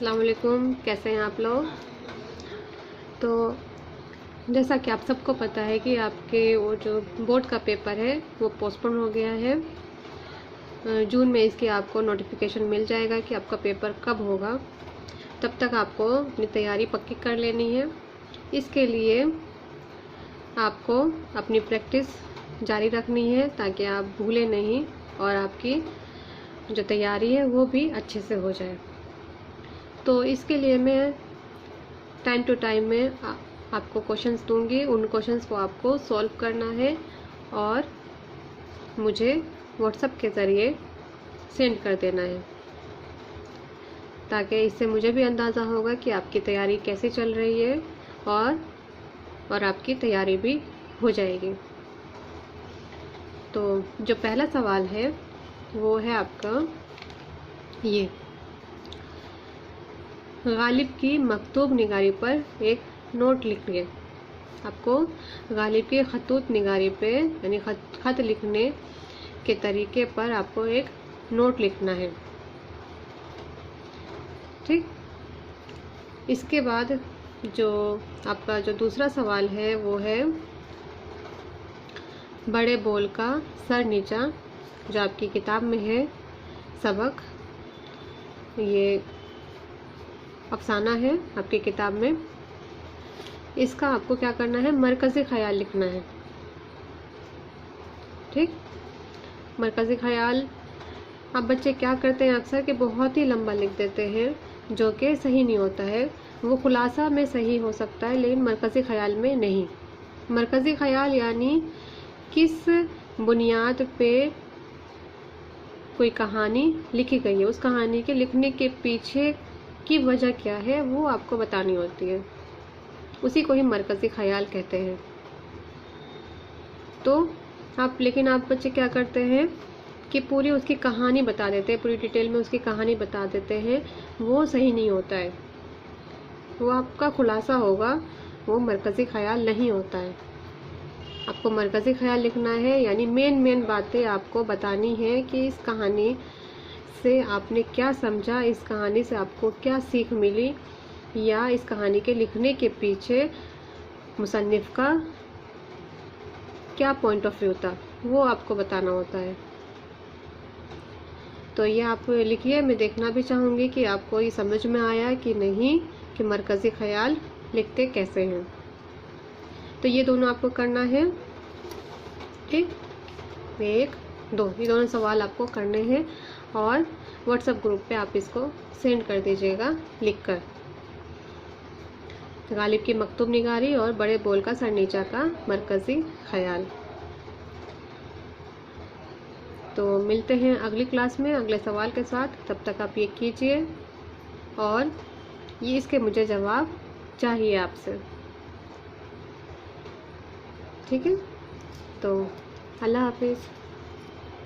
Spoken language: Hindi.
अस्सलाम वालेकुम, कैसे हैं आप लोग। तो जैसा कि आप सबको पता है कि आपके वो जो बोर्ड का पेपर है वो पोस्टपोन हो गया है। जून में इसकी आपको नोटिफिकेशन मिल जाएगा कि आपका पेपर कब होगा। तब तक आपको अपनी तैयारी पक्की कर लेनी है। इसके लिए आपको अपनी प्रैक्टिस जारी रखनी है ताकि आप भूलें नहीं और आपकी जो तैयारी है वो भी अच्छे से हो जाए। तो इसके लिए मैं टाइम टू टाइम में आपको क्वेश्चंस दूंगी। उन क्वेश्चंस को आपको सॉल्व करना है और मुझे व्हाट्सएप के ज़रिए सेंड कर देना है ताकि इससे मुझे भी अंदाज़ा होगा कि आपकी तैयारी कैसे चल रही है और आपकी तैयारी भी हो जाएगी। तो जो पहला सवाल है वो है आपका ये, गालिब की मकतूब निगारी पर एक नोट लिखिए। आपको गालिब की खतूत निगारी पे यानी खत लिखने के तरीके पर आपको एक नोट लिखना है, ठीक। इसके बाद जो आपका जो दूसरा सवाल है वो है बड़े बोल का सर नीचा, जो आपकी किताब में है सबक। ये अफसाना है आपकी किताब में। इसका आपको क्या करना है, मरकज़ी ख्याल लिखना है, ठीक। मरकज़ी ख्याल अब बच्चे क्या करते हैं अक्सर कि बहुत ही लंबा लिख देते हैं, जो कि सही नहीं होता है। वो खुलासा में सही हो सकता है लेकिन मरकज़ी ख्याल में नहीं। मरकज़ी ख्याल यानी किस बुनियाद पे कोई कहानी लिखी गई है, उस कहानी के लिखने के पीछे की वजह क्या है वो आपको बतानी होती है। उसी को ही मरकज़ी ख्याल कहते हैं। तो लेकिन आप बच्चे क्या करते हैं कि पूरी उसकी कहानी बता देते हैं, पूरी डिटेल में उसकी कहानी बता देते हैं। वो सही नहीं होता है, वो आपका खुलासा होगा, वो मरकज़ी ख्याल नहीं होता है। आपको मरकज़ी ख्याल लिखना है यानी मेन बातें आपको बतानी है कि इस कहानी से आपने क्या समझा, इस कहानी से आपको क्या सीख मिली, या इस कहानी के लिखने के पीछे मुसन्निफ़ का क्या पॉइंट ऑफ व्यू था, वो आपको बताना होता है। तो ये आप लिखिए। मैं देखना भी चाहूँगी कि आपको ये समझ में आया कि नहीं, कि मरकज़ी ख्याल लिखते कैसे हैं। तो ये दोनों आपको करना है, ठीक। 1, 2 ये दोनों सवाल आपको करने हैं और व्हाट्सएप ग्रुप पे आप इसको सेंड कर दीजिएगा लिखकर। गालिब की मकतूब निगारी और बड़े बोल का सर नीचा का मरकज़ी ख्याल। तो मिलते हैं अगली क्लास में अगले सवाल के साथ। तब तक आप ये कीजिए और ये इसके मुझे जवाब चाहिए आपसे, ठीक है। तो अल्लाह हाफिज़।